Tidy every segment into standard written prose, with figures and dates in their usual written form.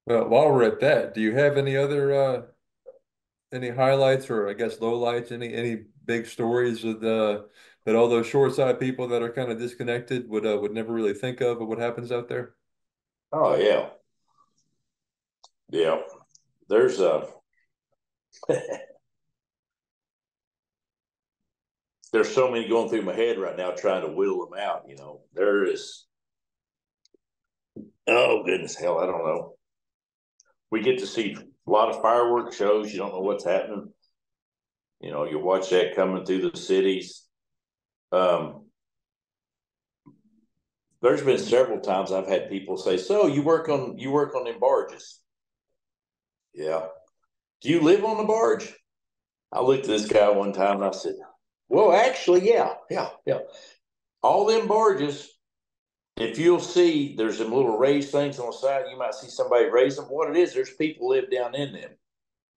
Well, while we're at that, do you have any other any highlights or I guess lowlights, any big stories with that all those shoreside people that are kind of disconnected would never really think of what happens out there? Oh yeah, yeah. There's there's so many going through my head right now trying to whittle them out. There is. Oh goodness, hell, I don't know. We get to see a lot of fireworks shows. You don't know what's happening. You watch that coming through the cities. Um, there's been several times I've had people say, "So you work on them barges?" Yeah. Do you live on the barge? I looked at this guy one time and I said, "Well, actually, yeah, yeah, yeah. All them barges. If you'll see, there's some little raised things on the side. You might see somebody raise them. What it is, there's people live down in them.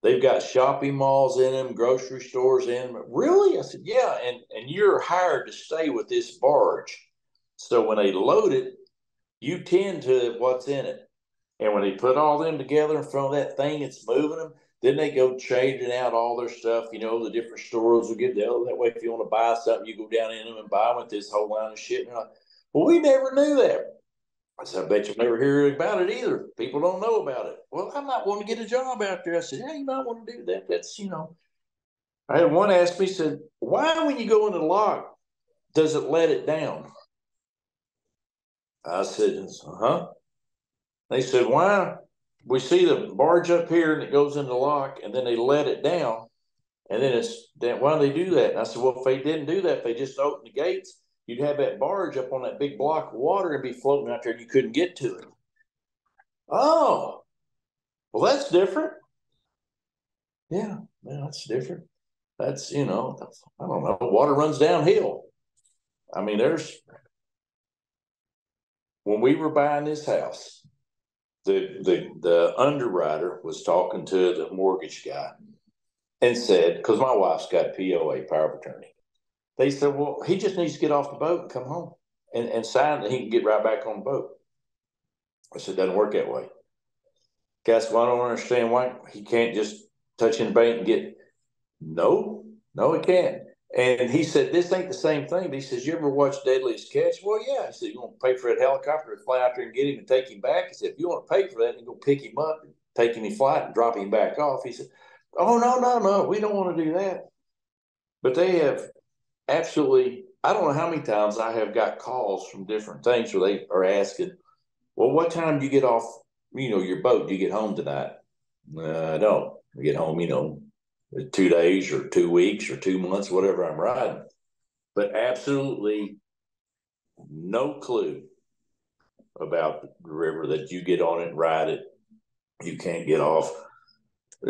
They've got shopping malls in them, grocery stores in them. Really?" I said, "Yeah, and you're hired to stay with this barge. So when they load it, you tend to what's in it. And when they put all them together in front of that thing, it's moving them. Then they go trading out all their stuff. The different stores will get there. That way, if you want to buy something, you go down in them and buy with this whole line of shit." And they're like, "Well, we never knew that." I said, "I bet you'll never hear about it either. People don't know about it." "Well, I might want to get a job out there." I said, "Yeah, you might want to do that. That's." I had one ask me, said, "Why, when you go into the lock, does it let it down?" I said, "Huh?" They said, "Why? We see the barge up here and it goes in the lock and then they let it down. And then why do they do that?" And I said, "Well, if they didn't do that, if they just opened the gates, you'd have that barge up on that big block of water and be floating out there and you couldn't get to it." "Oh, well, that's different." "Yeah, man, that's different. I don't know. Water runs downhill." I mean, when we were buying this house, the underwriter was talking to the mortgage guy and said, because my wife's got POA, power of attorney. They said, "Well, he just needs to get off the boat and come home and sign that he can get right back on the boat." I said, "It doesn't work that way." Guys, well, I don't understand why he can't just touch in the bank and get. No, no, he can't. And he said, "This ain't the same thing." He says, "You ever watch Deadliest Catch?" "Well, yeah." He said, "You want to pay for that helicopter to fly out there and get him and take him back?" He said, "If you want to pay for that, then go pick him up and take him in flight and drop him back off." He said, "Oh, no, no, no. We don't want to do that." But they have absolutely, I don't know how many times I have got calls from different things where they are asking, "Well, what time do you get off, your boat? Do you get home tonight?" "I don't. I get home, 2 days or 2 weeks or 2 months, whatever I'm riding." But absolutely no clue about the river that you get on it and ride it. You can't get off. I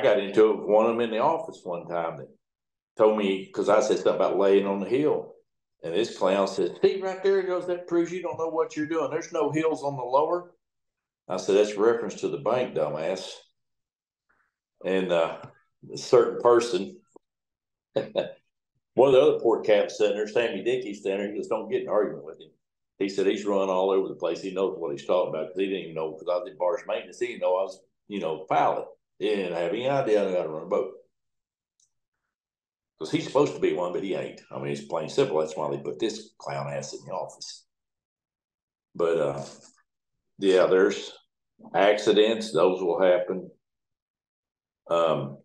got into it with one of them in the office one time that told me, because I said something about laying on the hill. And this clown says, "See, right there it goes. That proves you don't know what you're doing. There's no hills on the lower." I said, "That's reference to the bank, dumbass." And a certain person, one of the other port caps sitting there, Sammy Dickey standing there, he goes, "Don't get in an argument with him." He said, "He's run all over the place. He knows what he's talking about," because he didn't even know, because I did barge maintenance. He didn't know I was, pilot. He didn't have any idea how to run a boat. Because he's supposed to be one, but he ain't. I mean, it's plain simple. That's why they put this clown ass in the office. But yeah, there's accidents. Those will happen. Um,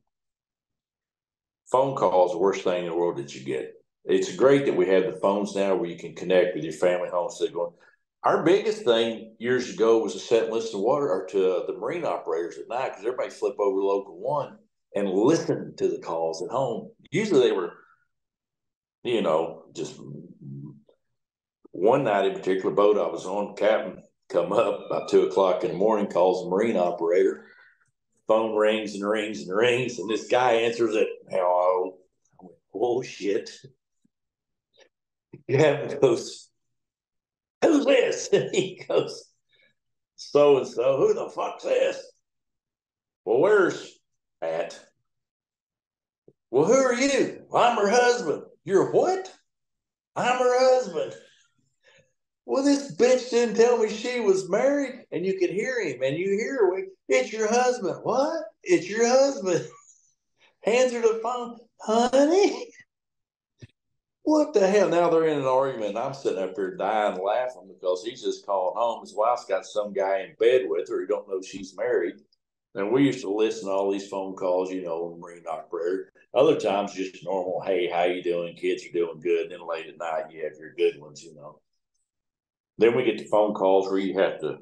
phone calls, the worst thing in the world that you get. It's great that we have the phones now where you can connect with your family home. Our biggest thing years ago was to set and listen to water or to the marine operators at night, because everybody flip over to local one and listen to the calls at home. Usually they were, just one night in particular boat I was on, captain come up about 2 o'clock in the morning, calls the marine operator. Phone rings and rings and rings, and this guy answers it. "Hello." "Oh shit." Captain goes, "Who's this?" And he goes, "So and so." "Who the fuck's this?" "Well, where's Pat?" "Well, who are you?" "I'm her husband." "You're what?" "I'm her husband." Well, this bitch didn't tell me she was married, and you can hear him, and you hear her. It's your husband. What? It's your husband. Hands her the phone, honey. What the hell? Now they're in an argument. And I'm sitting up here dying laughing because he's just called home. His wife's got some guy in bed with her who don't know she's married. And we used to listen to all these phone calls, Marine operator. Other times just normal, hey, how you doing? Kids are doing good. And then late at night, you have your good ones. Then we get the phone calls where you have to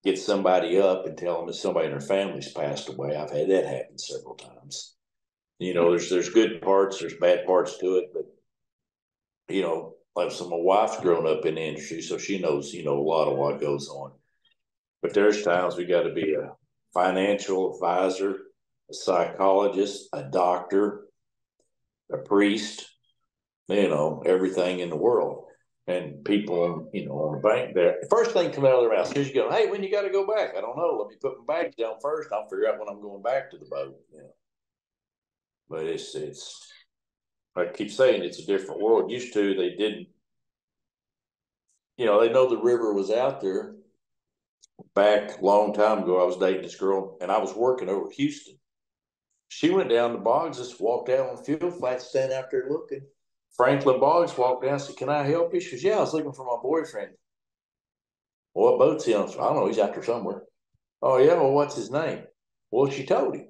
get somebody up and tell them that somebody in their family's passed away. I've had that happen several times. There's good parts, there's bad parts to it, but like my wife's grown up in the industry, so she knows, a lot of what goes on. But there's times we got to be a financial advisor, a psychologist, a doctor, a priest, everything in the world. And people, on the bank there, the first thing coming out of their mouth, here's you go, hey, when you got to go back? I don't know. Let me put my bags down first. I'll figure out when I'm going back to the boat. But it's I keep saying it's a different world. Used to, they didn't, they know the river was out there. Back a long time ago, I was dating this girl, and I was working over Houston. She went down to Boggs, just walked out on the fuel flat, standing out there looking. Franklin Boggs walked down and said, can I help you? She goes, yeah, I was looking for my boyfriend. Well, what boat's he on? I don't know. He's out there somewhere. Oh, yeah? Well, what's his name? Well, she told him.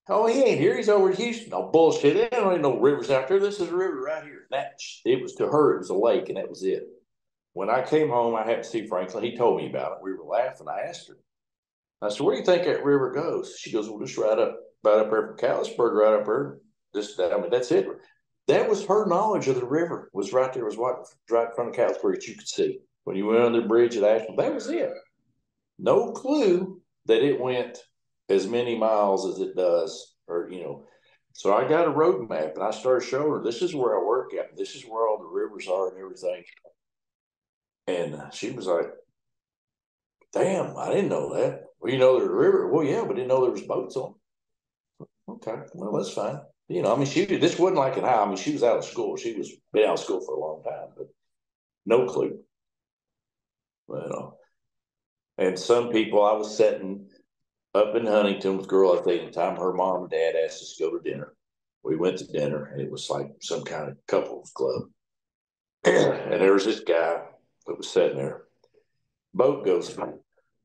Oh, he ain't here. He's over in Houston. Oh, bullshit. There don't ain't no rivers out there. This is a river right here. It was to her, it was a lake, and that was it. When I came home, I had to see Franklin. He told me about it. We were laughing. I asked her. I said, where do you think that river goes? She goes, well, just right up there from Callisburg, right up there. That's it. That was her knowledge of the river. Was right there. Was right in front of Callisburg that you could see. When you went under the bridge at Ashland, that was it. No clue that it went as many miles as it does, So I got a road map and I started showing her, this is where I work at. This is where all the rivers are and everything. And she was like, damn, I didn't know that. Well, there's a river. Well, yeah, but didn't know there was boats on. Okay, well, that's fine. This wasn't like an high. She was out of school. She was been out of school for a long time, but no clue. And some people, I was sitting up in Huntington with a girl at the time. Her mom and dad asked us to go to dinner. We went to dinner, and it was like some kind of couples club. And there was this guy that was sitting there. Boat goes by,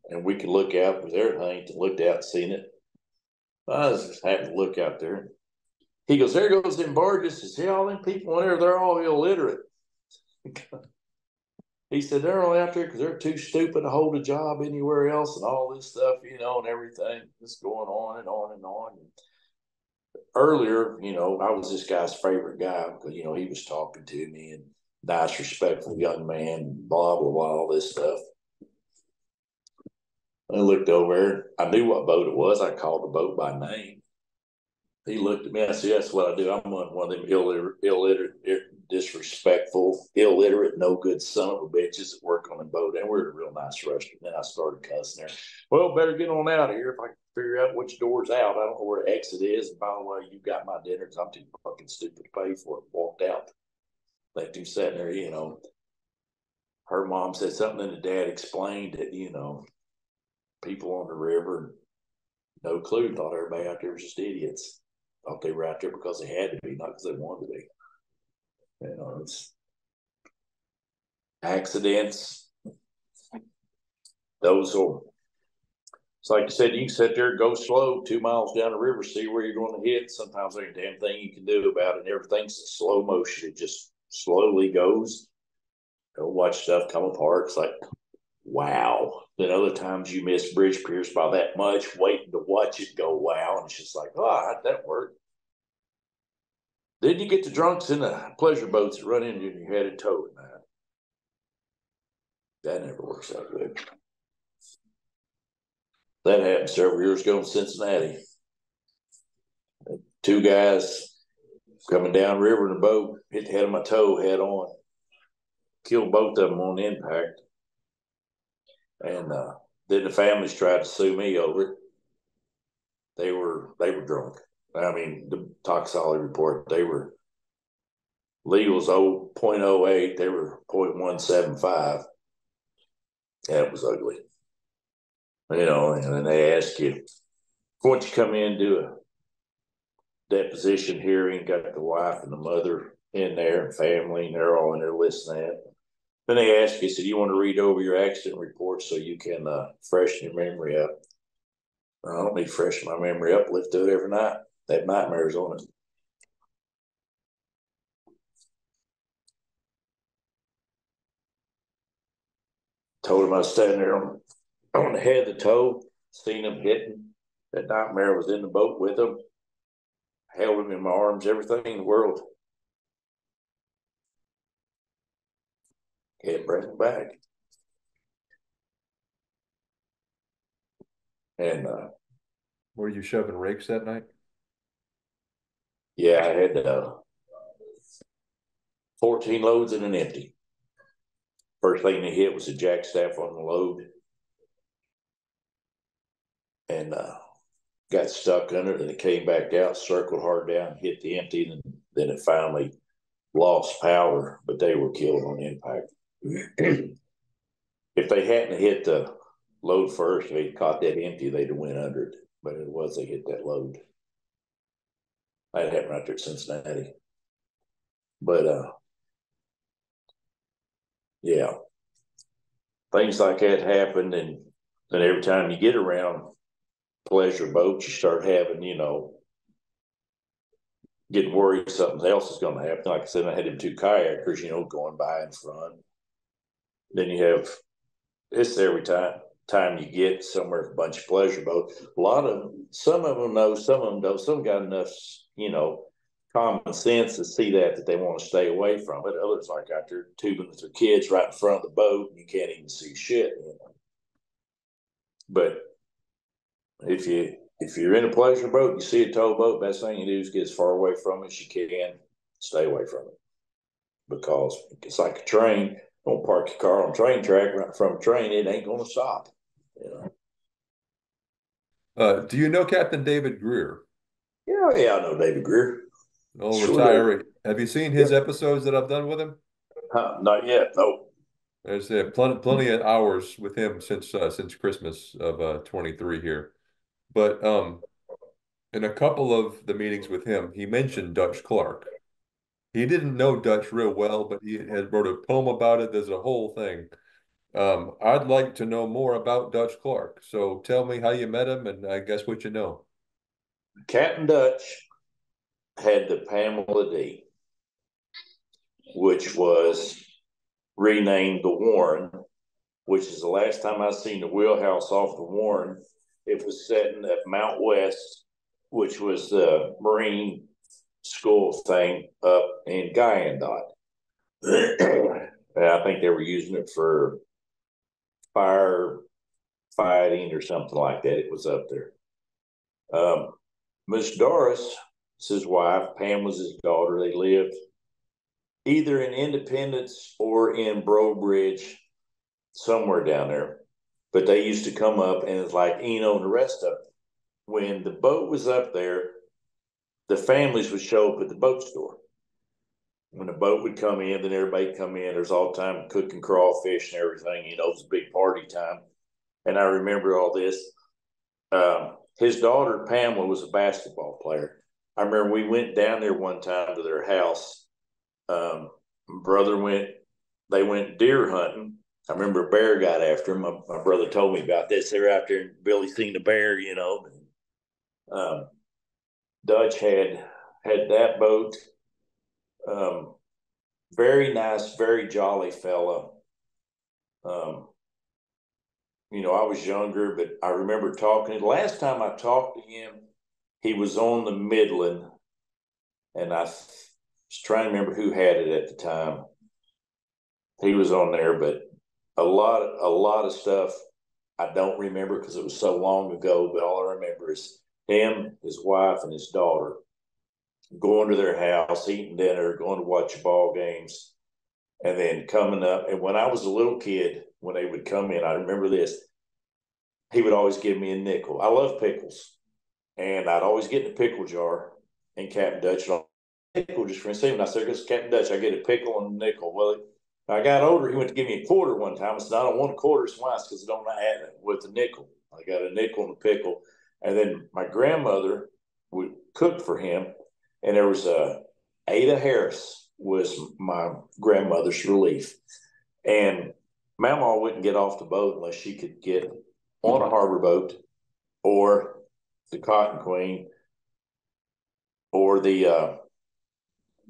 and we could look out. Was there at Huntington, looked out, seen it. I was just having to look out there. He goes, there goes them barges. He says, all them people in there, they're all illiterate. He said, they're only out there because they're too stupid to hold a job anywhere else and all this stuff, and everything that's going on and on and on. And earlier, I was this guy's favorite guy because, he was talking to me and nice, respectful young man, blah, blah, blah, all this stuff. I looked over. I knew what boat it was. I called the boat by name. He looked at me. I said, that's what I do. I'm one of them illiterate, disrespectful, illiterate, no good son of a bitches that work on the boat. And we're at a real nice restaurant. Then I started cussing there. Well, better get on out of here if I can figure out which door's out. I don't know where the exit is. And by the way, you got my dinner because I'm too fucking stupid to pay for it. Walked out. Left him sitting there, Her mom said something, and the dad explained that, people on the river, no clue, thought everybody out there was just idiots. Thought they were out there because they had to be, not because they wanted to be. It's accidents. Those are, it's like you said, you can sit there, go slow 2 miles down the river, see where you're going to hit. Sometimes there's a damn thing you can do about it, and everything's in slow motion. It just slowly goes. Go watch stuff come apart. It's like, wow. Then other times you miss bridge piers by that much, waiting to watch it go wow. And it's just like, oh, that worked. Then you get the drunks in the pleasure boats that run into you and you're headed tow at night. That never works out good. That happened several years ago in Cincinnati. 2 guys coming down river in a boat, hit the head of my tow head on, killed both of them on impact. And then the families tried to sue me over it. They were drunk. The toxicology report, they were Legal's 0.08, they were 0.175. That was ugly. And then they ask you, once you come in, do a deposition hearing, got the wife and the mother in there and family, and they're all in there listening. Then they ask you, so do you want to read over your accident report so you can freshen your memory up? I don't need to freshen my memory up. Live through it every night. They have nightmares on it. Told him I was standing there on the head of the tow, seen him hitting. That nightmare was in the boat with him. Held him in my arms, everything in the world. Can't bring him back. And Were you shoving rakes that night? yeah, I had 14 loads and an empty. First thing they hit was a jack staff on the load. And got stuck under it, and it came back out, circled hard down, hit the empty, and then it finally lost power, but they were killed on impact. If they hadn't hit the load first, if they caught that empty, they'd have went under it. But it was they hit that load. That happened right there at Cincinnati. But yeah, things like that happened, and then every time you get around pleasure boats, you start having, getting worried something else is going to happen. Like I said, I had them two kayakers, going by in front. Then you have this every time you get somewhere with a bunch of pleasure boats. Some of them know, some of them don't. Some got enough, common sense to see that they want to stay away from it. Others like out there tubing with their kids right in front of the boat, and you can't even see shit. But if you're in a pleasure boat, you see a towboat, best thing you do is get as far away from it as you can. Stay away from it, because it's like a train. Don't park your car on a train track right from a train. It ain't going to stop. You know? Do you know Captain David Greer? Yeah, I know David Greer. Old Sure do. retiree. Have you seen his Yep. episodes that I've done with him? Not yet. No. There's plenty of hours with him since Christmas of 23 here. But in a couple of the meetings with him, he mentioned Dutch Clark. He didn't know Dutch real well, but he had wrote a poem about it. There's a whole thing. I'd like to know more about Dutch Clark. So tell me how you met him, and I guess what you know. Captain Dutch had the Pamela D, which was renamed the Warren, which is the last time I seen the wheelhouse off the Warren. It was setting at Mount West, which was the Marine school thing up in Guyandotte. I think they were using it for fire fighting or something like that. It was up there. Miss Doris, his wife, Pam was his daughter. They lived either in Independence or in Breaux Bridge, somewhere down there. But they used to come up, and it's like Eno and the rest of it. When the boat was up there, the families would show up at the boat store. When the boat would come in, then everybody come in. There's all the time cooking crawfish and everything. It was a big party time. And I remember all this. His daughter, Pamela, was a basketball player. I remember we went down there one time to their house. They went deer hunting. I remember a bear got after him. My brother told me about this. They were out there and Billy seen the bear, Dutch had that boat. Very nice, very jolly fella. I was younger, but I remember talking. The last time I talked to him, he was on the Midland, and I was trying to remember who had it at the time. He was on there, but a lot of stuff I don't remember because it was so long ago. But all I remember is him, his wife, and his daughter going to their house, eating dinner, going to watch ball games, and then coming up. And when I was a little kid, when they would come in, I remember this. He would always give me a nickel. I love pickles, and I'd always get in a pickle jar, and Captain Dutch nickel just for him. And I said, "This is Captain Dutch. I get a pickle and a nickel." Well, I got older. He went to give me a quarter one time. I said, "I don't want a quarter." It's why? Because I don't add it with the nickel. I got a nickel and a pickle. And then my grandmother would cook for him, and there was Ada Harris was my grandmother's relief, and Mama wouldn't get off the boat unless she could get on a harbor boat or the Cotton Queen or the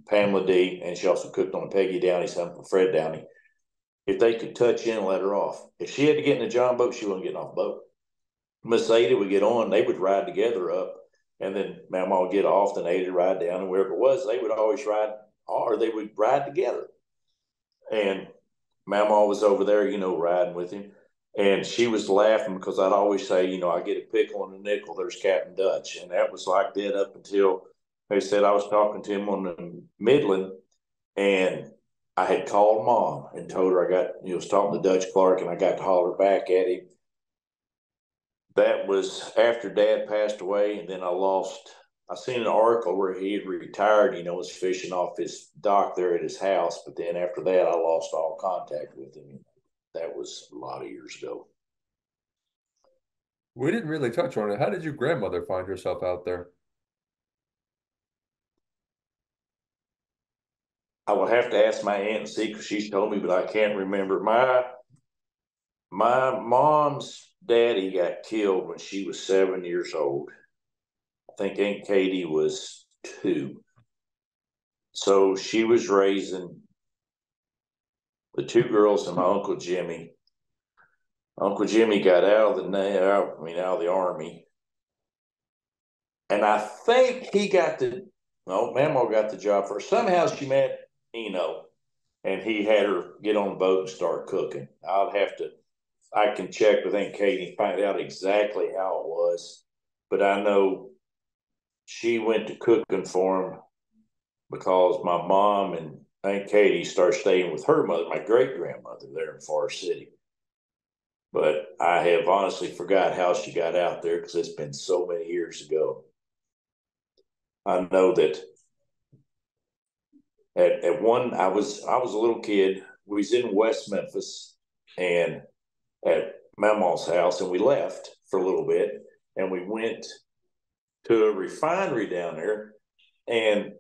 Pamela D. And she also cooked on Peggy Downey's son for Fred Downey. If they could touch in and let her off. If she had to get in the John boat, she wasn't getting off the boat. Miss Ada would get on, they would ride together up, and then Mama would get off, then Ada would ride down, and wherever it was, they would always ride, or they would ride together. And Mama was over there, riding with him. And she was laughing because I'd always say, I get a pickle and a nickel, there's Captain Dutch. And that was like that up until they said I was talking to him on the Midland, and I had called Mom and told her was talking to Dutch Clark, and I got to holler back at him. That was after Dad passed away, and then I seen an article where he had retired, was fishing off his dock there at his house. But then after that, I lost all contact with him. That was a lot of years ago. We didn't really touch on it. How did your grandmother find herself out there? I would have to ask my aunt and see because she's told me, but I can't remember. My mom's daddy got killed when she was 7 years old. I think Aunt Katie was 2. So she was raising the 2 girls and my Uncle Jimmy. Uncle Jimmy got out of the Army. And I think Mama got the job first. Somehow she met Eno, and he had her get on the boat and start cooking. I can check with Aunt Katie and find out exactly how it was. But I know she went to cooking for him because my mom and Aunt Katie started staying with her mother, my great grandmother, there in Forest City. But I have honestly forgot how she got out there because it's been so many years ago. I know that at one, I was a little kid. We was in West Memphis and at Mama's house, and we left for a little bit, and we went to a refinery down there, and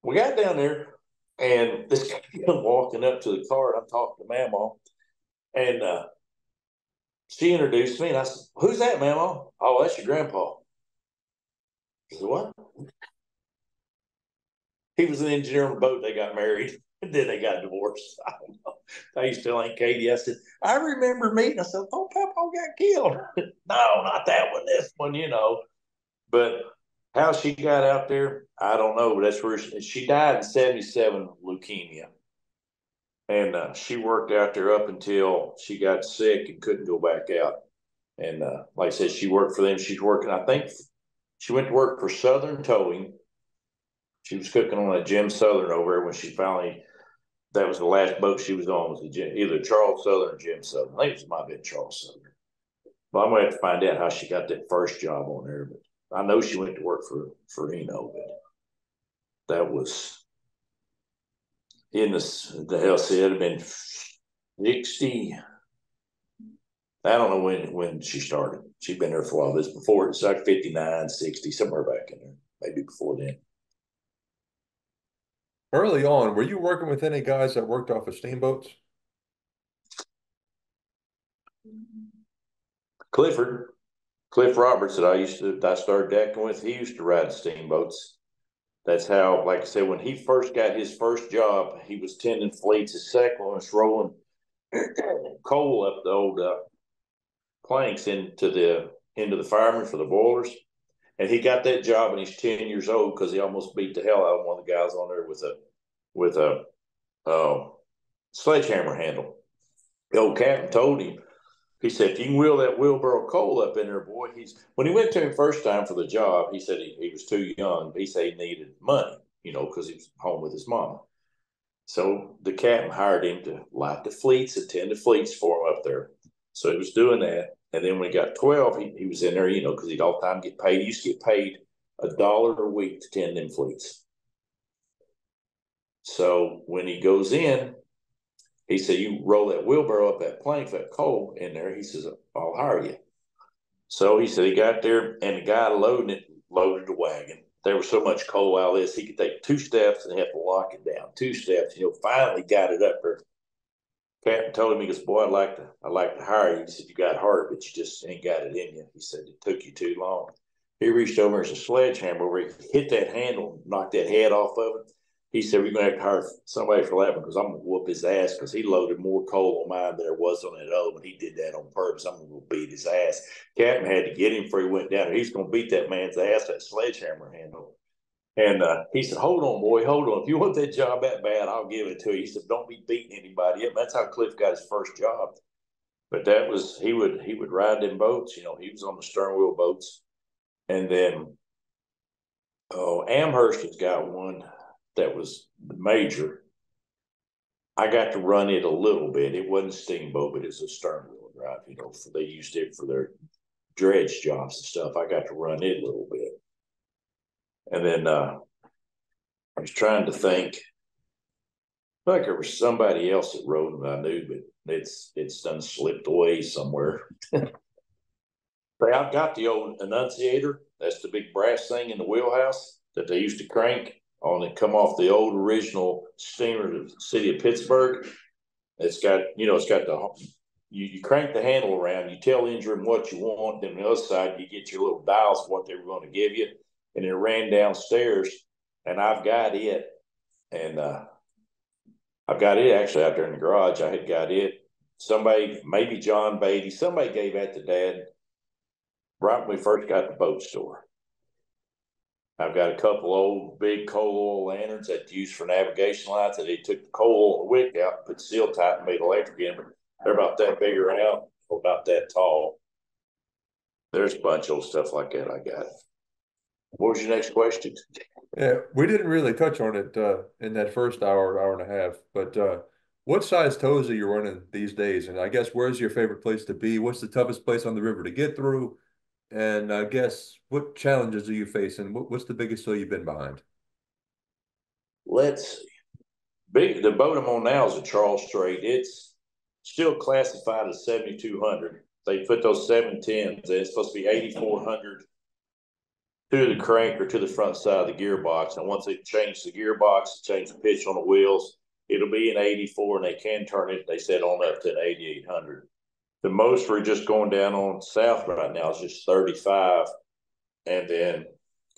we got down there, and this guy came walking up to the car, and I'm talking to Mama, and she introduced me, and I said, "Who's that, Mama?" "Oh, that's your grandpa." I said, "What?" He was an engineer on the boat. They got married, and then they got divorced. I don't know. I used to tell Aunt Katie, I said, "I remember meeting." I said, "Oh, Papa got killed." "No, not that one, this one. But how she got out there, I don't know. But that's where she died in 77 of leukemia. And she worked out there up until she got sick and couldn't go back out. And like I said, she worked for them. She's working, I think she went to work for Southern Towing. She was cooking on that Jim Southern over there when she finally, that was the last boat she was on, was either Charles Southern or Jim Southern. I think it might have been Charles Southern. But I'm going to have to find out how she got that first job on there. But I know she went to work for Eno, but that was in the hell said it had been 60. I don't know when she started. She'd been there for a while. This before, it's like 59, 60, somewhere back in there, maybe before then. Early on, were you working with any guys that worked off of steamboats? Cliff Roberts that I started decking with, he used to ride steamboats. That's how, like I said, when he first got his first job, he was tending fleets. His second one was rolling coal up the old planks into the firemen for the boilers. And he got that job and he's 10 years old because he almost beat the hell out of one of the guys on there with a sledgehammer handle. The old captain told him, he said, "If you can wheel that wheelbarrow coal up in there, boy." When he went to him first time for the job, he said he was too young. He said he needed money, because he was home with his mama. So the captain hired him to light the fleets, attend the fleets for him up there. So he was doing that. And then when he got 12, he was in there, because he'd all the time get paid. He used to get paid $1 a week to tend them fleets. So when he goes in, he said, you roll that wheelbarrow up that plank, that coal in there. He says, I'll hire you. So he said he got there, and the guy loading it loaded the wagon. There was so much coal out of this, he could take 2 steps and have to lock it down. 2 steps, finally got it up there. Captain told him, he goes, boy, I'd like to hire you. He said, you got heart, but you just ain't got it in you. He said, it took you too long. He reached over, there's a sledgehammer over, he hit that handle, knocked that head off of it. He said, we're going to have to hire somebody for that one because I'm going to whoop his ass because he loaded more coal on mine than there was on that other one. He did that on purpose. I'm going to beat his ass. Captain had to get him before he went down there. He's going to beat that man's ass, that sledgehammer handle. And he said, hold on, boy, hold on. If you want that job that bad, I'll give it to you. He said, don't be beating anybody up. That's how Cliff got his first job. But that was, he would ride them boats. He was on the stern wheel boats. And then Amherst has got one that was major. I got to run it a little bit. It wasn't steamboat, but it's a stern wheel drive. They used it for their dredge jobs and stuff. I got to run it a little bit. And then I was trying to think. I feel like there was somebody else that rode them I knew, but it's done slipped away somewhere. But I've got the old annunciator. That's the big brass thing in the wheelhouse that they used to crank on and come off the old original steamer to the city of Pittsburgh. It's got the you crank the handle around, you tell Ingram what you want, then on the other side you get your little dials of what they were going to give you, and it ran downstairs, and I've got it, and I've got it actually out there in the garage. I had got it. Somebody, maybe John Beatty, somebody gave that to Dad right when we first got the boat store. I've got a couple old big coal oil lanterns that used for navigation lights that they took the coal oil wick out, put seal tight, and made electric in. But they're about that big around, about that tall. There's a bunch of old stuff like that I got. What was your next question? Yeah, we didn't really touch on it in that first hour and a half, but what size tows are you running these days? And I guess where's your favorite place to be? What's the toughest place on the river to get through? And I guess what challenges are you facing? What's the biggest tow you've been behind? Let's see. The boat I'm on now is a Charles Strait. It's still classified as 7,200. They put those 710s. It's supposed to be 8,400 to the crank or to the front side of the gearbox. And once they change the gearbox, change the pitch on the wheels, it'll be an 84, and they can turn it, they said, on up to an 8,800. The most we're just going down on south right now is just 35. And then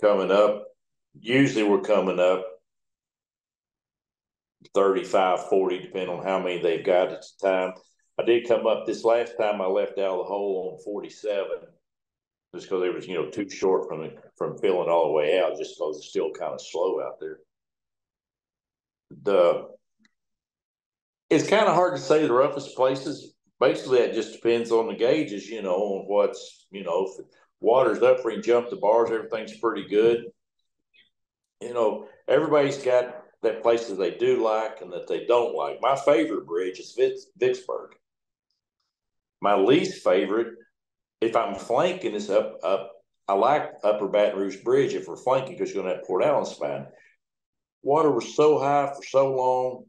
coming up, usually we're coming up 35, 40, depending on how many they've got at the time. I did come up this last time I left out of the hole on 47, just because it was, too short from filling all the way out, just because it's still kind of slow out there. It's kind of hard to say the roughest places. Basically, that just depends on the gauges, on what's, if the water's up where you jump the bars, everything's pretty good. Everybody's got that places they do like and that they don't like. My favorite bridge is Vicksburg. My least favorite, if I'm flanking, is up. I like Upper Baton Rouge Bridge if we're flanking because you're going to have Port Allen span. Water was so high for so long.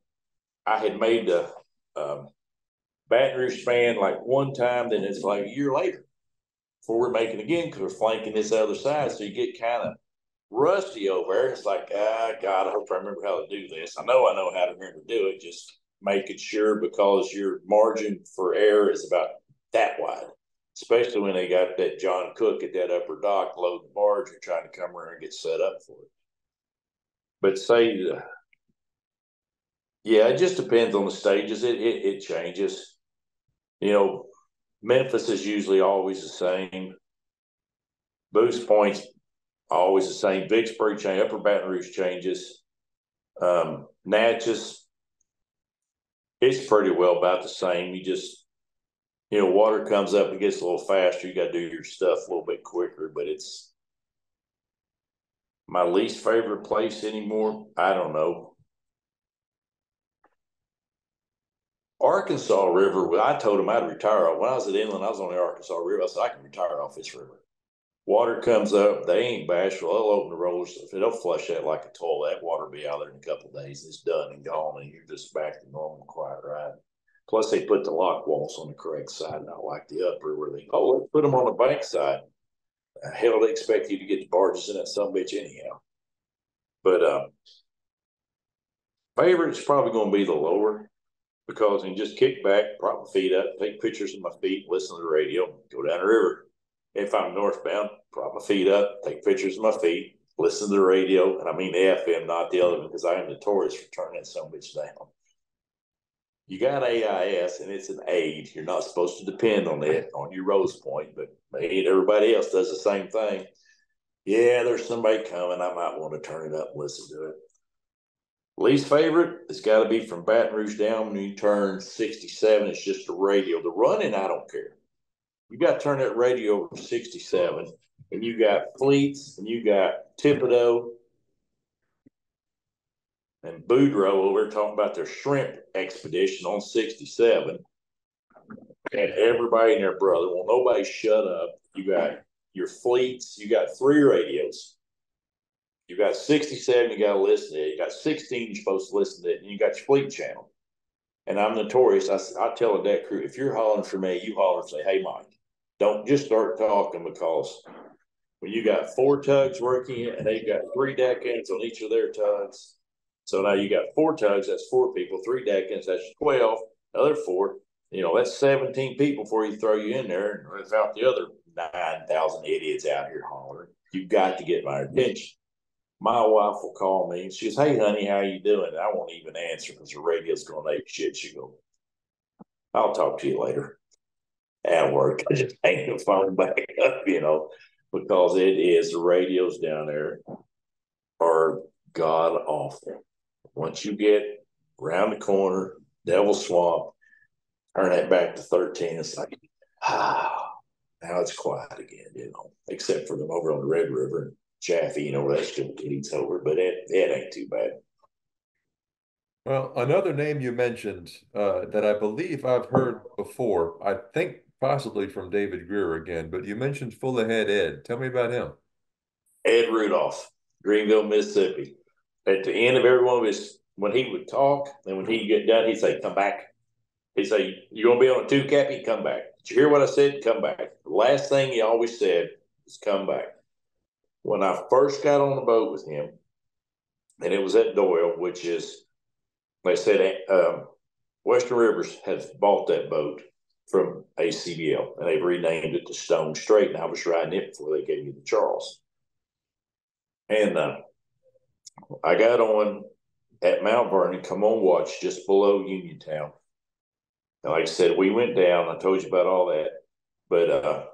I had made the Baton Rouge span like one time, then it's like a year later before we're making again because we're flanking this other side. So you get kind of rusty over there. It's like, God, I hope I remember how to do this. I know how to remember to do it. Just making sure because your margin for error is about that wide, especially when they got that John Cook at that upper dock loading the barge. You're trying to come around and get set up for it. But yeah, it just depends on the stages. It changes. Memphis is usually always the same. Boost Point's always the same. Vicksburg change, Upper Baton Rouge changes. Natchez, it's pretty well about the same. You just, water comes up, it gets a little faster. You got to do your stuff a little bit quicker, but it's my least favorite place anymore. I don't know. Arkansas River, I told him I'd retire. When I was at Inland, I was on the Arkansas River. I said, I can retire off this river. Water comes up. They ain't bashful. They'll open the rollers. They'll flush that like a toilet. That water will be out there in a couple of days. It's done and gone, and you're just back to normal quiet ride. Plus, they put the lock walls on the correct side, not like the upper where they, oh, let's put them on the bank side. Hell, they expect you to get the barges in that some bitch anyhow. But favorite's probably going to be the lower because you can just kick back, prop my feet up, take pictures of my feet, listen to the radio, go down the river. If I'm northbound, prop my feet up, take pictures of my feet, listen to the radio, and I mean the FM, not the other one, because I am notorious for turning that some bitch down. You got AIS, and it's an aid. You're not supposed to depend on it on your Rose Point, but everybody else does the same thing. Yeah, there's somebody coming. I might want to turn it up and listen to it. Least favorite, it's got to be from Baton Rouge down when you turn 67. It's just the radio. The running, I don't care. You got to turn that radio over to 67, and you got Fleets, and you got Thibodeau and Boudreaux over there talking about their shrimp expedition on 67. And everybody and their brother, well, nobody shut up. You got your Fleets, you got 3 radios. You got 67, you got to listen to it. You got 16, you're supposed to listen to it. And you got your Fleet channel. And I'm notorious. I tell a deck crew, if you're hollering for me, you holler and say, hey, Mike, don't just start talking, because when you got 4 tugs working and they've got 3 deck ends on each of their tugs. So now you got 4 tugs, that's 4 people, 3 deck ends, that's 12, other 4. That's 17 people before you throw you in there. And without the other 9,000 idiots out here hollering, you've got to get my attention. My wife will call me and she goes, hey, honey, how you doing? And I won't even answer because the radio's going to make shit. She goes, I'll talk to you later at work. I just hang the phone back up, because it is, the radios down there are god awful. Once you get around the corner, Devil Swamp, turn that back to 13, it's like, now it's quiet again, except for them over on the Red River. Chaffee, where that still leads over, but it ain't too bad. Well, another name you mentioned that I believe I've heard before, I think possibly from David Greer again, but you mentioned Full Ahead Ed. Tell me about him. Ed Rudolph, Greenville, Mississippi. At the end of every one of his, when he would talk, and when he'd get done, he'd say, come back. He'd say, you're going to be on a 2 Cappy? Come back. Did you hear what I said? Come back. The last thing he always said was come back. When I first got on the boat with him, and it was at Doyle, which is, they said Western Rivers has bought that boat from ACBL, and they've renamed it to Stone Strait, and I was riding it before they gave me the Charles. And I got on at Mount Vernon, come on watch, just below Uniontown. And like I said, we went down. I told you about all that. But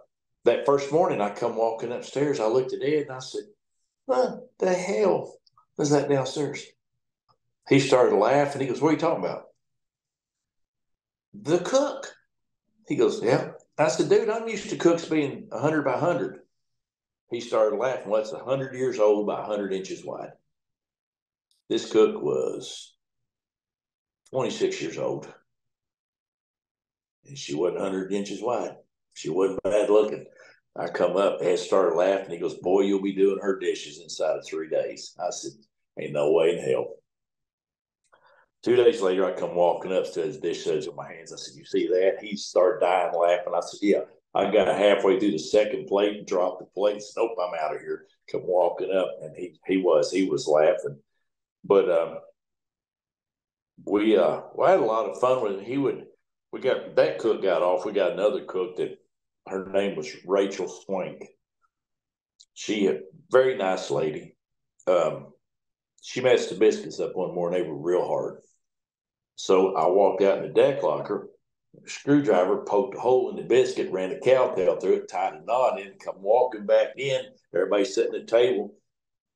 that first morning, I come walking upstairs. I looked at Ed and I said, what the hell is that downstairs? He started laughing. He goes, what are you talking about? The cook. He goes, yeah. I said, dude, I'm used to cooks being 100 by 100. He started laughing. Well, it's 100 years old by 100 inches wide. This cook was 26 years old. And she wasn't 100 inches wide. She wasn't bad looking. I come up, Ed started laughing. He goes, boy, you'll be doing her dishes inside of 3 days. I said, ain't no way in hell. 2 days later, I come walking up to his dish suds in my hands. I said, you see that? He started dying laughing. I said, yeah. I got halfway through the second plate and dropped the plate and said, nope, I'm out of here. Come walking up. And he was laughing. But we had a lot of fun with him. That cook got off. We got another cook that her name was Rachel Swank. She a very nice lady. She messed the biscuits up one morning. They were real hard. So I walked out in the deck locker. A screwdriver poked a hole in the biscuit, ran a cowtail through it, tied a knot in, come walking back in. Everybody sitting at the table.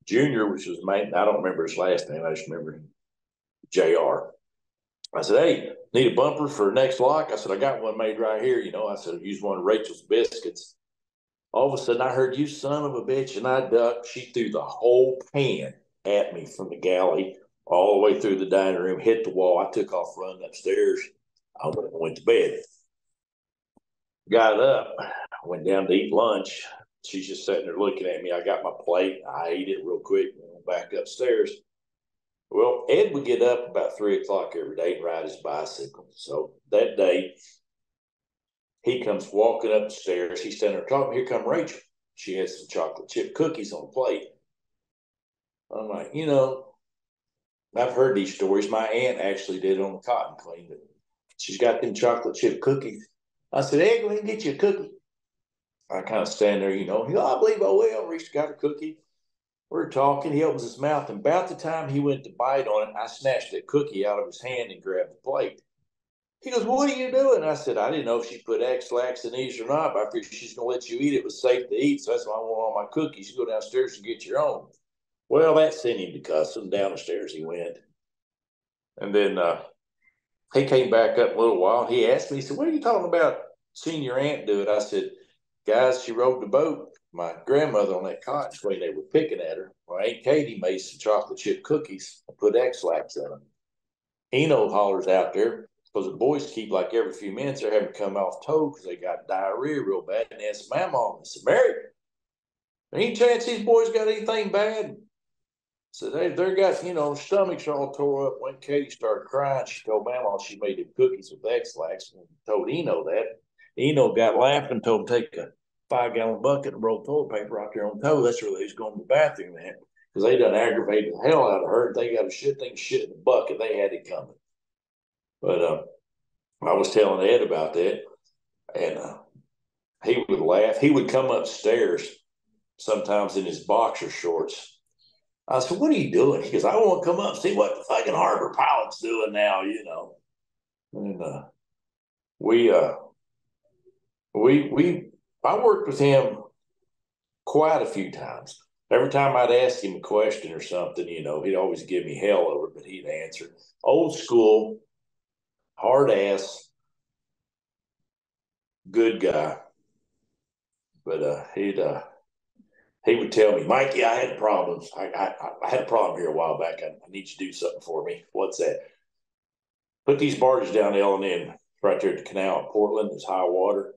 Junior, which was mate, I don't remember his last name. I just remember him, JR. I said, hey, need a bumper for next lock? I said, I got one made right here. I said, I used one of Rachel's biscuits. All of a sudden, I heard, you son of a bitch, and I ducked. She threw the whole pan at me from the galley all the way through the dining room, hit the wall. I took off running upstairs. I went to bed. Got up, went down to eat lunch. she's just sitting there looking at me. I got my plate. I ate it real quick and went back upstairs. Well, Ed would get up about 3 o'clock every day and ride his bicycle. So that day, he comes walking up the stairs. He's standing there talking. Here come Rachel. She had some chocolate chip cookies on the plate. I'm like, I've heard these stories. My aunt actually did it on the cotton clean, but she's got them chocolate chip cookies. I said, hey, go ahead and get you a cookie. I kind of stand there, I believe I will. Reached, got a cookie. We're talking. He opens his mouth, and about the time he went to bite on it, I snatched that cookie out of his hand and grabbed the plate. He goes, what are you doing? I said, I didn't know if she put X-lax in these or not, but I figured she's going to let you eat it. It was safe to eat, so that's why I want all my cookies. You go downstairs and get your own. Well, that sent him to cussing. Down the stairs he went. And then he came back up a little while. He asked me, he said, what are you talking about seeing your aunt do it? I said, guys, she rode the boat. My grandmother on that cotton swing, they were picking at her. Well, Aunt Katie made some chocolate chip cookies and put X-lax in them. Eno hollers out there because the boys keep like every few minutes they're having to come off tow because they got diarrhea real bad. And asked my mom, I said, Mary, any chance these boys got anything bad? So they got, stomachs all tore up. When Katie started crying, she told Mama she made them cookies with X-lax and told Eno that. Eno got laughing, told him take a 5-gallon bucket and roll toilet paper out there on tow. That's where they was going to the bathroom at because they done aggravated the hell out of her. They got a shit thing shit in the bucket. They had it coming. But I was telling Ed about that, and he would laugh. He would come upstairs sometimes in his boxer shorts. I said, what are you doing? He goes, I want to come up and see what the fucking harbor pilot's doing now. And we I worked with him quite a few times. Every time I'd ask him a question or something, he'd always give me hell over it, but he'd answer. Old school, hard ass, good guy. But he would tell me, Mikey, I had problems. I had a problem here a while back. I need you to do something for me. What's that? Put these barges down the L&N right there at the canal in Portland. There's high water.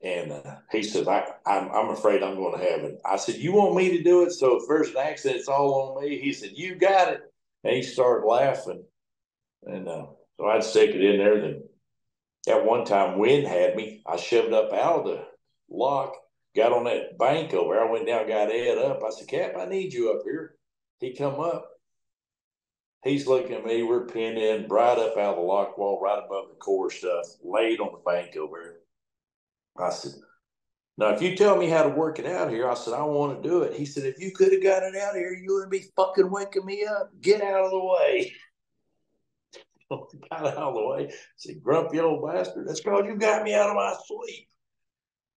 And he said, I'm afraid I'm going to have it. I said, you want me to do it? So if there's an accident, it's all on me. He said, you got it. And he started laughing. And so I'd stick it in there. Then at one time, wind had me. I shoved up out of the lock, got on that bank over there. I went down, got Ed up. I said, Cap, I need you up here. He come up. He's looking at me. We're pinned in, right up out of the lock wall, right above the core stuff, laid on the bank over there. I said, now, if you tell me how to work it out here, I said, I want to do it. He said, if you could have got it out here, you wouldn't be fucking waking me up. Get out of the way. Got out of the way. I said, grumpy old bastard. That's because you got me out of my sleep.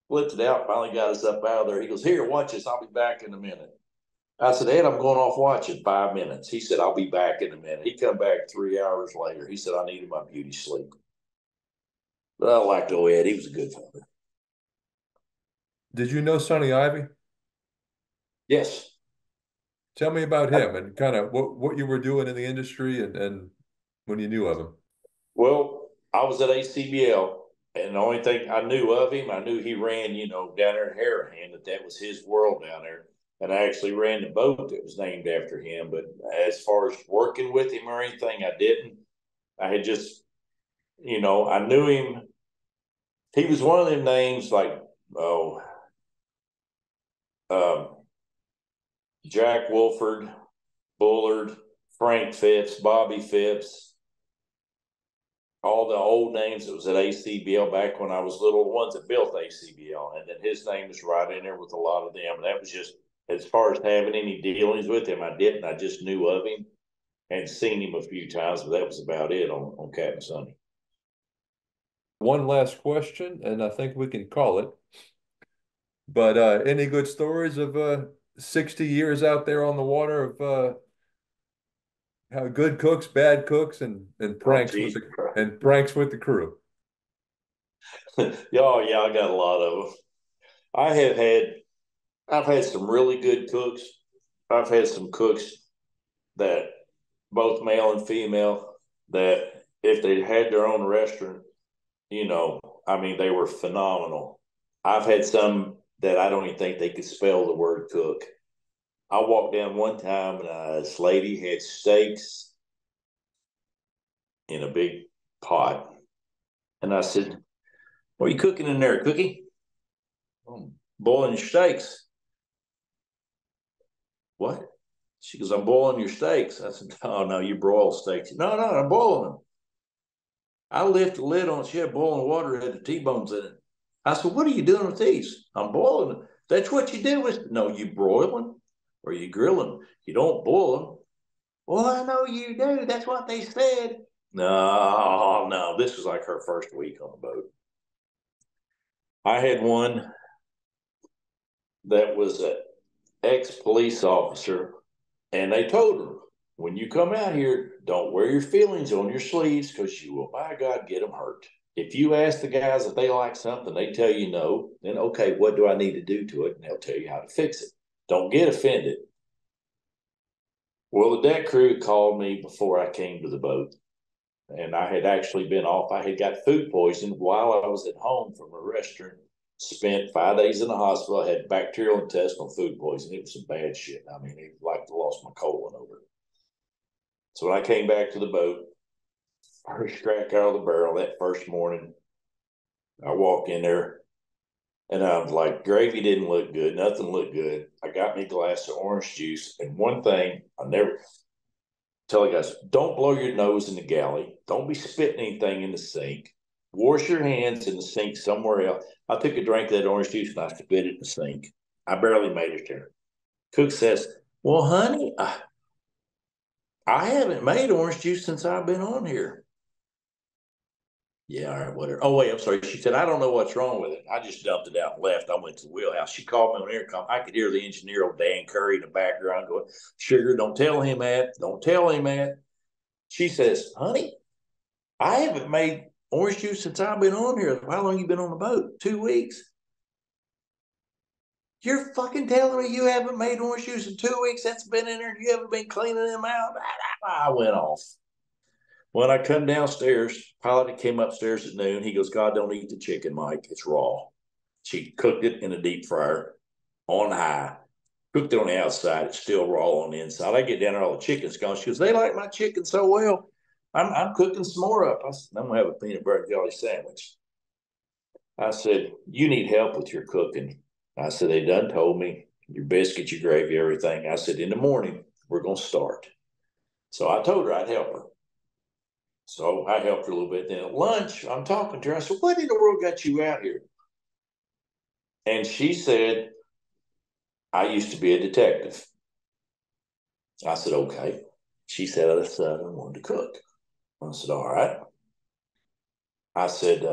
Flipped it out, finally got us up out of there. He goes, here, watch this. I'll be back in a minute. I said, Ed, I'm going off watching 5 minutes. He said, I'll be back in a minute. He come back 3 hours later. He said, I needed my beauty sleep. But I liked old Ed. He was a good father. Did you know Sonny Ivy? Yes. Tell me about him and kind of what you were doing in the industry and when you knew of him. Well, I was at ACBL, and the only thing I knew of him, I knew he ran, down there in Harahan, that was his world down there. And I actually ran the boat that was named after him. But as far as working with him or anything, I didn't. I had just, I knew him. He was one of them names like, um, Jack Wolford, Bullard, Frank Phipps, Bobby Phipps, all the old names that was at ACBL back when I was little, the ones that built ACBL. And then his name was right in there with a lot of them. And that was just, as far as having any dealings with him, I didn't. I just knew of him and seen him a few times, but that was about it on Captain Sonny. One last question, and I think we can call it. But any good stories of 60 years out there on the water of how good cooks, bad cooks, and pranks with the crew? Oh yeah, I got a lot of them. I have had, I've had some really good cooks. I've had some cooks that both male and female that if they had their own restaurant, they were phenomenal. I've had some that I don't even think they could spell the word cook. I walked down one time and this lady had steaks in a big pot. And I said, "What are you cooking in there, Cookie?" "I'm boiling your steaks." "What?" She goes, "I'm boiling your steaks." I said, "Oh, no, you broil steaks." "No, no, I'm boiling them." I lift the lid on. She had boiling water, it had the T-bones in it. I said, "What are you doing with these?" "I'm boiling them." "That's what you do with." "No, you broil them or you grill them. You don't boil them." "Well, I know you do. That's what they said." No, no, this was like her first week on the boat. I had one that was an ex-police officer, and they told her, "When you come out here, don't wear your feelings on your sleeves because you will, by God, get them hurt. If you ask the guys if they like something, they tell you no, then okay, what do I need to do to it?" And they'll tell you how to fix it. Don't get offended. Well, the deck crew called me before I came to the boat, and I had actually been off. I had got food poisoned while I was at home from a restaurant. Spent 5 days in the hospital. I had bacterial intestinal food poisoning. It was some bad shit. I mean, it like I lost my colon over it. So when I came back to the boat, first crack out of the barrel that first morning, I walk in there and I was like, gravy didn't look good. Nothing looked good. I got me a glass of orange juice. And one thing I never tell you guys, don't blow your nose in the galley. Don't be spitting anything in the sink. Wash your hands in the sink somewhere else. I took a drink of that orange juice and I spit it in the sink. I barely made it there. Cook says, "Well, honey, I haven't made orange juice since I've been on here." "Yeah, all right, whatever." "Oh, wait, I'm sorry." She said, "I don't know what's wrong with it." I just dumped it out and left. I went to the wheelhouse. She called me on intercom. I could hear the engineer, old Dan Curry, in the background going, "Sugar, don't tell him that. Don't tell him that." She says, "Honey, I haven't made orange juice since I've been on here." "How long you been on the boat?" 2 weeks." "You're fucking telling me you haven't made orange juice in 2 weeks? That's been in there. You haven't been cleaning them out?" I went off. When I come downstairs, pilot came upstairs at noon. He goes, "God, don't eat the chicken, Mike. It's raw." She cooked it in a deep fryer on high, cooked it on the outside. It's still raw on the inside. I get down there, all the chicken's gone. She goes, "They like my chicken so well. I'm cooking some more up." I said, "I'm going to have a peanut butter and jelly sandwich." I said, "You need help with your cooking." I said, "They done told me your biscuits, your gravy, everything." I said, "In the morning, we're going to start." So I told her I'd help her. So I helped her a little bit. Then at lunch, I'm talking to her. I said, "What in the world got you out here?" And she said, "I used to be a detective." I said, "Okay." She said, "I decided I wanted to cook." I said, "All right." I said,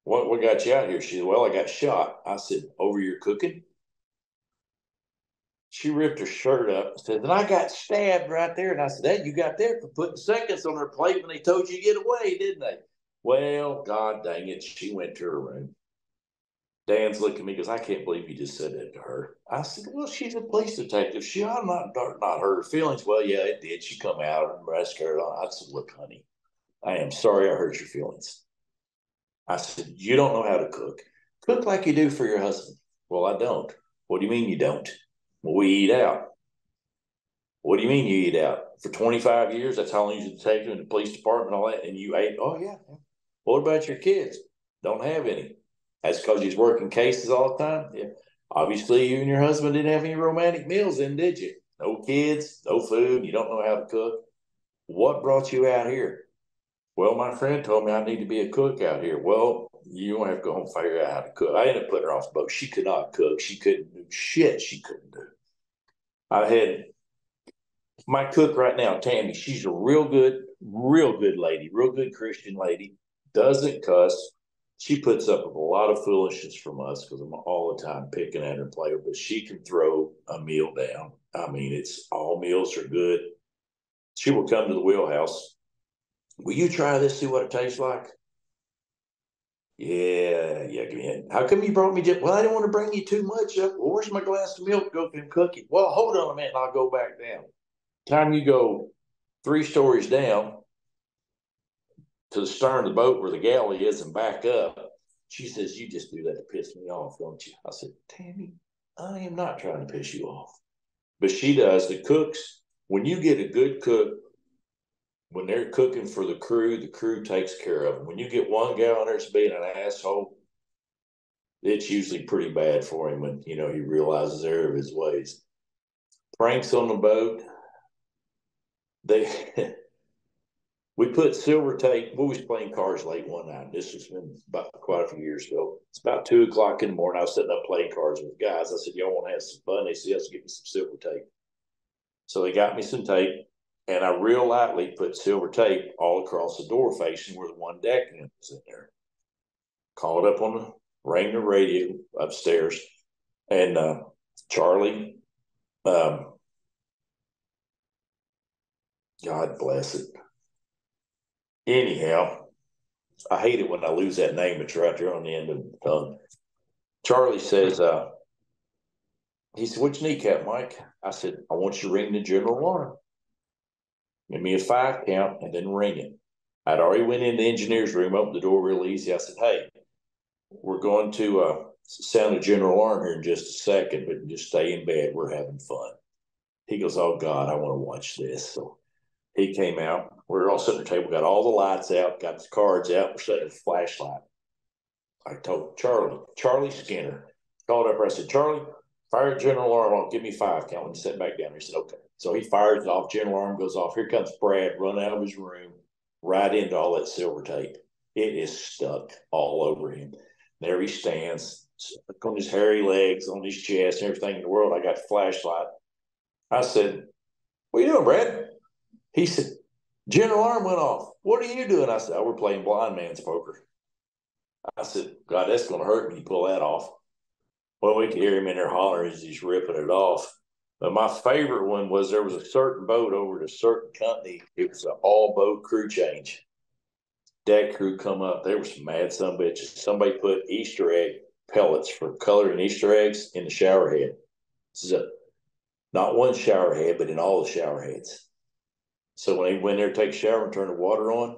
what got you out here?" She said, "Well, I got shot." I said, "Over your cooking?" She ripped her shirt up and said, "Then I got stabbed right there." And I said, "Hey, you got there for putting seconds on her plate when they told you to get away, didn't they?" Well, God dang it. She went to her room. Dan's looking at me because I can't believe you just said that to her. I said, "Well, she's a police detective. She ought not hurt her feelings." "Well, yeah, it did. She come out and rescued her." I said, "Look, honey, I am sorry I hurt your feelings." I said, "You don't know how to cook. Cook like you do for your husband." "Well, I don't." "What do you mean you don't?" "Well, we eat out." "What do you mean you eat out? For 25 years, that's how long you take you in the police department and all that, and you ate?" "Oh, yeah." "What about your kids?" "Don't have any." "That's because he's working cases all the time." "Yeah." "Obviously, you and your husband didn't have any romantic meals in, did you? No kids, no food, you don't know how to cook. What brought you out here?" "Well, my friend told me I need to be a cook out here." "Well, you don't have to go home and figure out how to cook." I ended up putting her off the boat. She could not cook. She couldn't do shit. She couldn't do. I had my cook right now, Tammy. She's a real good lady, real good Christian lady. Doesn't cuss. She puts up with a lot of foolishness from us because I'm all the time picking at her and playing, but she can throw a meal down. I mean, it's all meals are good. She will come to the wheelhouse. "Will you try this? See what it tastes like?" "Yeah, yeah, man. How come you brought me just?" "Well, I didn't want to bring you too much up." "Well, where's my glass of milk? Go and cook it." "Well, hold on a minute, and I'll go back down." Time you go 3 stories down to the stern of the boat where the galley is and back up, She says, you just do that to piss me off, don't you? I said, Tammy, I am not trying to piss you off. But she does. The cooks, when you get a good cook, when they're cooking for the crew takes care of them. When you get one guy on there that's being an asshole, it's usually pretty bad for him when, he realizes error of his ways. Pranks on the boat, they we put silver tape. We was playing cards late one night. This was been about quite a few years ago. It's about 2:00 in the morning. I was sitting up playing cards with guys. I said, y'all want to have some fun? They said, yes, get me some silver tape. So they got me some tape, and I real lightly put silver tape all across the door facing where the one deck was in there. Called up on rang the radio upstairs, and Charlie, God bless it. Anyhow, I hate it when I lose that name. It's right there on the end of the tongue. Charlie says, he said, what you need, Capt Mike? I said, I want you to ring the general alarm. Give me a 5 count and then ring it. I'd already went in the engineer's room, opened the door real easy. I said, hey, we're going to sound the general alarm here in just a second, but just stay in bed. We're having fun. He goes, oh, God, I want to watch this. So he came out. We're all sitting at the table, got all the lights out, got the cards out. We're setting a flashlight. I told Charlie Skinner, called up. I said, Charlie, fire the general alarm on. Give me 5 count. When he sat back down, he said, okay. So he fires it off. General alarm goes off. Here comes Brad, run out of his room, right into all that silver tape. It is stuck all over him. There he stands, on his hairy legs, on his chest, everything in the world. I got the flashlight. I said, what are you doing, Brad? He said, general alarm went off. What are you doing? I said, oh, we're playing blind man's poker. I said, God, that's going to hurt when you pull that off. Well, we could hear him in there hollering as he's ripping it off. But my favorite one was there was a certain boat over at a certain company. It was an all-boat crew change. Deck crew come up. There were some mad son bitches. Somebody put Easter egg pellets for coloring Easter eggs in the shower head. This is not one shower head, but in all the shower heads. So when they went there to take a shower and turn the water on,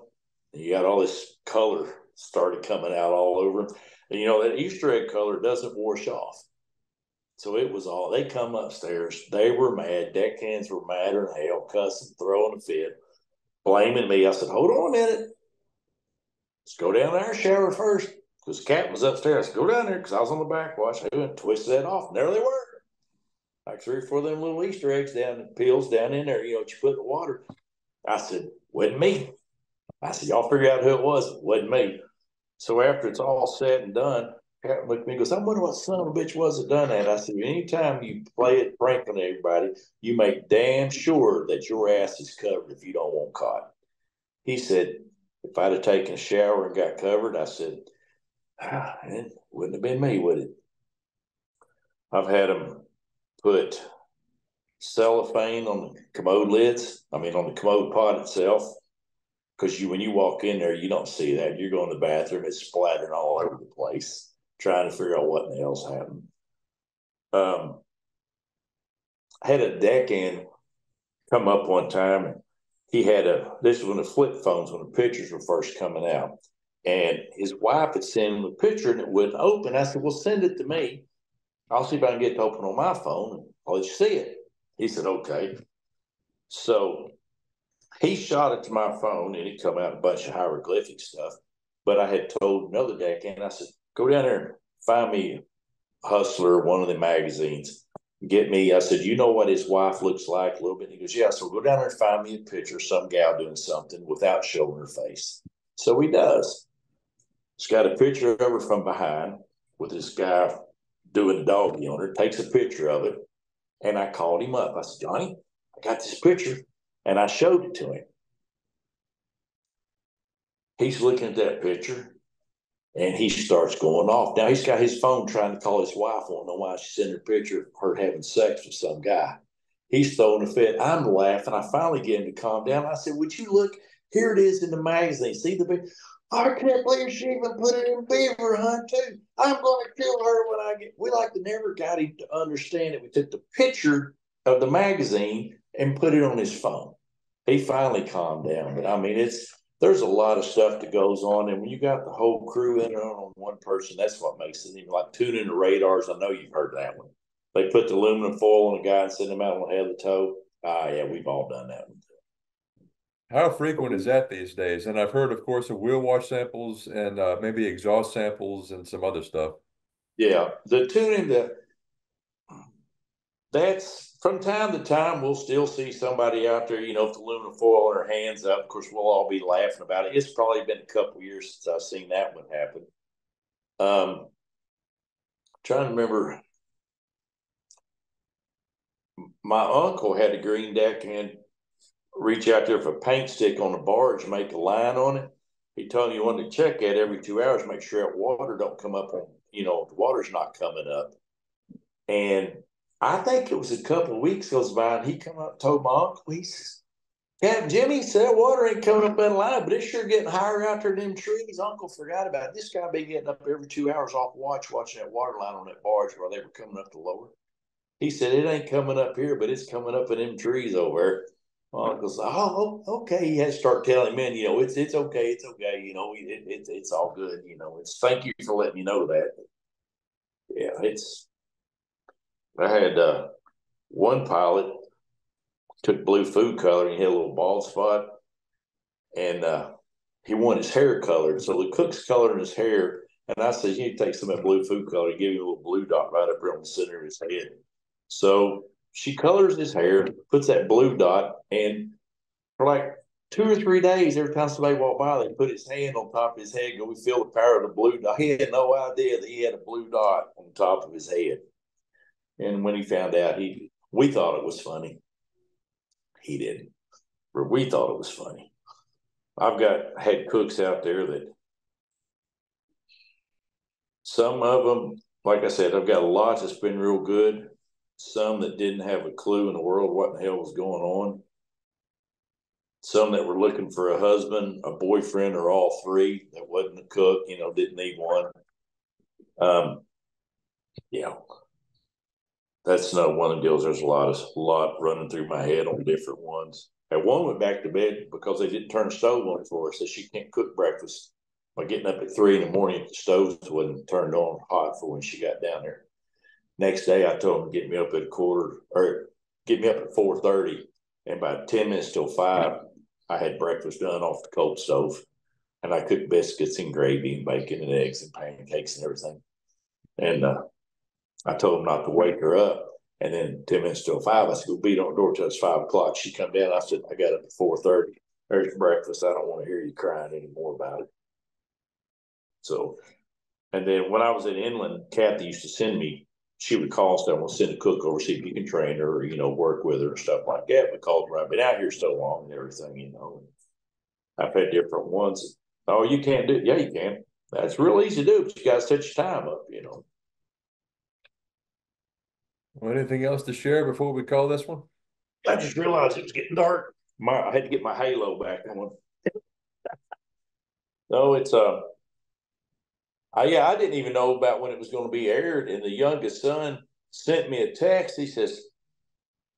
and you got all this color started coming out all over them. And that Easter egg color doesn't wash off. So it was all, they come upstairs. They were mad. Deckhands were madder than hell, cussing, throwing a fit, blaming me. I said, hold on a minute. Let's go down there and shower first. Because the captain was upstairs. I said, go down there because I was on the backwash. They went and twisted that off. And there they were. Like 3 or 4 of them little Easter eggs peels down in there, that you put in the water. I said, wasn't me. I said, y'all figure out who it was. It wasn't me. So after it's all said and done, Captain looked at me and goes, I wonder what son of a bitch was that done that. I said, anytime you play it prank on everybody, you make damn sure that your ass is covered if you don't want caught. He said, if I'd have taken a shower and got covered, I said, it wouldn't have been me, would it? I've had them put cellophane on the commode lids. On the commode pod itself. Because when you walk in there, you don't see that. You're going to the bathroom, it's splattering all over the place, trying to figure out what in the hell's happened. I had a deckhand come up one time, and he had this was when the flip phones, when the pictures were first coming out. And his wife had sent him a picture and it wouldn't open. I said, well, send it to me. I'll see if I can get it to open on my phone and I'll let you see it. He said, okay. So he shot it to my phone and it come out a bunch of hieroglyphic stuff. But I had told another deckhand, I said, go down there and find me Hustler, one of the magazines. Get me, I said, you know what his wife looks like a little bit? He goes, yeah. So go down there and find me a picture of some gal doing something without showing her face. So he does. He's got a picture of her from behind with this guy doing the doggy on her, takes a picture of it. And I called him up. I said, Johnny, I got this picture. And I showed it to him. He's looking at that picture and he starts going off. Now he's got his phone trying to call his wife. Won't know why she sent a picture of her having sex with some guy. He's throwing a fit. I'm laughing. I finally get him to calm down. I said, would you look? Here it is in the magazine. See the picture? I can't believe she even put it in beaver hunt too. I'm going to kill her when I get. We like to never got him to understand it. We took the picture of the magazine and put it on his phone. He finally calmed down. But it's there's a lot of stuff that goes on, and when you got the whole crew in on one person, that's what makes it. Even like tuning the radars. I know you've heard that one. They put the aluminum foil on a guy and send him out on the head of the tow. Ah, yeah, we've all done that one. How frequent is that these days? And I've heard, of course, of wheel wash samples and maybe exhaust samples and some other stuff. Yeah, the tuning that's from time to time we'll still see somebody out there, with the aluminum foil in their hands up. Of course, we'll all be laughing about it. It's probably been a couple of years since I've seen that one happen. Trying to remember, my uncle had a green deck and reach out there for a paint stick on the barge, make a line on it. He told me you wanted to check that every 2 hours, make sure that water don't come up on, the water's not coming up. And I think it was a couple of weeks goes by, and he come up and told my uncle, he says, "Yeah, Jimmy said water ain't coming up in line, but it's sure getting higher out there in them trees." Uncle forgot about it. This guy been getting up every 2 hours off watching that water line on that barge while they were coming up to lower. He said it ain't coming up here, but it's coming up in them trees over there. My uncle's like, "Oh, okay." He had to start telling men, it's okay, it's okay, it's all good, it's thank you for letting me know that. Yeah, I had one pilot took blue food color and he had a little bald spot, and he wanted his hair colored. So the cook's coloring his hair, and I said, "You need to take some of that blue food color and give you a little blue dot right up there on the center of his head." So she colors his hair, puts that blue dot, and for like 2 or 3 days, every time somebody walked by, they put his hand on top of his head, go, "We feel the power of the blue dot." He had no idea that he had a blue dot on top of his head. And when he found out, we thought it was funny. He didn't, but we thought it was funny. I've got had cooks out there that some of them, like I said, I've got a lot that's been real good. Some that didn't have a clue in the world what the hell was going on. Some that were looking for a husband, a boyfriend, or all three that wasn't a cook, didn't need one. Yeah, that's another one of the deals. There's a lot running through my head on different ones. And one went back to bed because they didn't turn the stove on for her. So she can't cook breakfast by getting up at 3 in the morning if the stove wasn't turned on hot for when she got down there. Next day, I told them to get me up at 4:30, and by 10 minutes till 5, I had breakfast done off the cold stove, and I cooked biscuits and gravy and bacon and eggs and pancakes and everything. And I told them not to wake her up. And then 10 minutes till 5, I said, "Go beat on the door till it's 5 o'clock." She come down. I said, "I got up at 4:30. There's breakfast. I don't want to hear you crying anymore about it." So, and then when I was in inland, Capt used to send me. She would call stuff. "We'll send a cook over, see if you can train her, or work with her and stuff like that." Because I've been out here so long and everything, I've had different ones. "Oh, you can't do it." "Yeah, you can. That's real easy to do, but you got to set your time up. Well, anything else to share before we call this one? I just realized it was getting dark. I had to get my halo back on. No, it's yeah, I didn't even know about when it was going to be aired. And the youngest son sent me a text. He says,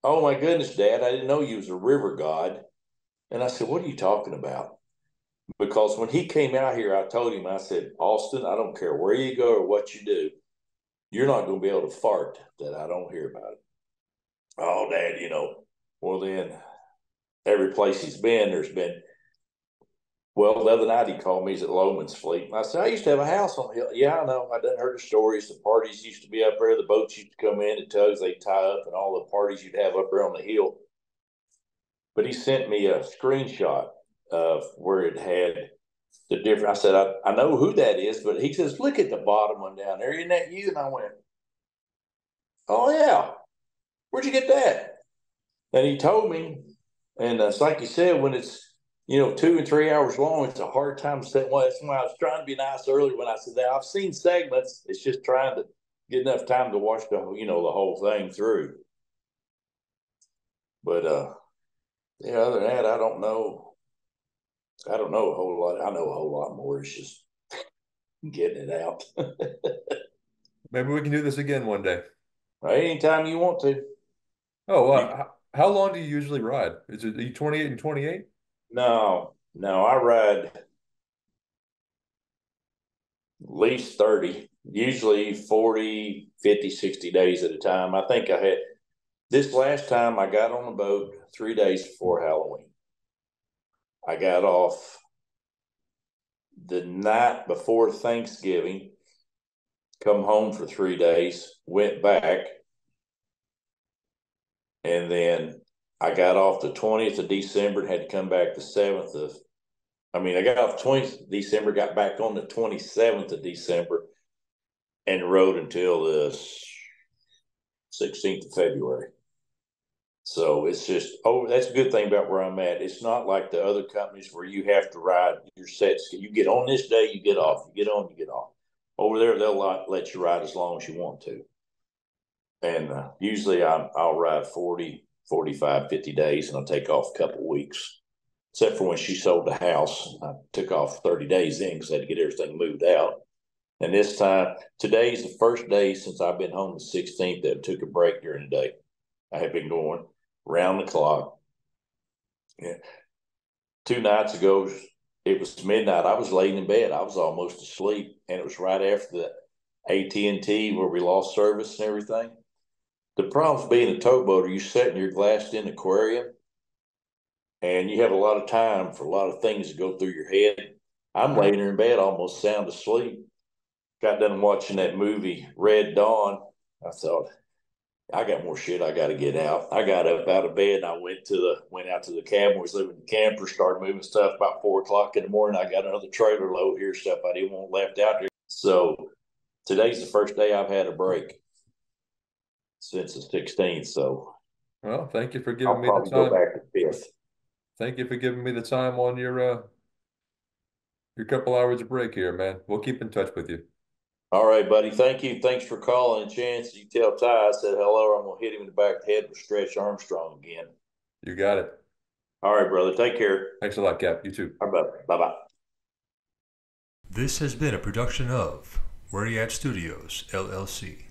"Oh my goodness, Dad, I didn't know you was a river god." And I said, "What are you talking about?" Because when he came out here, I told him, I said, "Austin, I don't care where you go or what you do, you're not going to be able to fart that I don't hear about it." "Oh, Dad, well then every place he's been, there's been. Well, the other night he called me. He's at Loman's Fleet. And I said, "I used to have a house on the hill." "Yeah, I know. I done heard the stories. The parties used to be up there. The boats used to come in, the tugs they tie up, and all the parties you'd have up there on the hill." But he sent me a screenshot of where it had the different. I said, I know who that is, but he says, "Look at the bottom one down there. Isn't that you?" And I went, "Oh, yeah. Where'd you get that?" And he told me, and it's like you said, when it's 2 and 3 hours long, it's a hard time to say. Well, that's why I was trying to be nice earlier when I said that. I've seen segments. It's just trying to get enough time to watch the whole thing through. But yeah, other than that, I don't know. I don't know a whole lot. I know a whole lot more. It's just getting it out. Maybe we can do this again one day. Anytime you want to. Oh, You, how long do you usually ride? Is it 28 and 28? no, Now I ride at least 30, usually 40, 50, 60 days at a time. I think I had this last time I got on the boat 3 days before Halloween. I got off the night before Thanksgiving, come home for 3 days, went back, and then I got off the 20th of December and had to come back the 7th of, I got off 20th of December, got back on the 27th of December, and rode until the 16th of February. So it's just, oh, that's a good thing about where I'm at. It's not like the other companies where you have to ride your sets. You get on this day, you get off. You get on, you get off. Over there, they'll let you ride as long as you want to. And usually I'll ride 40, 45, 50 days, and I'll take off a couple of weeks. Except for when she sold the house, I took off 30 days in because I had to get everything moved out. And this time, today's the first day since I've been home the 16th that I took a break during the day. I have been going round the clock. Yeah. 2 nights ago, it was midnight. I was laying in bed. I was almost asleep, and it was right after the AT&T where we lost service and everything. The problems being a towboater, you sit in your glassed-in aquarium, and you have a lot of time for a lot of things to go through your head. I'm laying there in bed, almost sound asleep. Got done watching that movie Red Dawn. I thought, I got more shit I got to get out. I got up out of bed and I went out to the cabin. Was living in the camper, started moving stuff about 4 o'clock in the morning. I got another trailer load here, stuff I didn't want left out there. So today's the first day I've had a break since the 16th. So Well, thank you for giving I'll me the probably go time. back to 5th. Thank you for giving me the time on your couple hours of break here, man. We'll keep in touch with you. All right, buddy. Thank you. Thanks for calling. Chance, you tell Ty I said hello. I'm gonna hit him in the back of the head with Stretch Armstrong again. You got it. All right, brother. Take care. Thanks a lot, Cap. You too. Bye bye. This has been a production of Where You At Studios, LLC.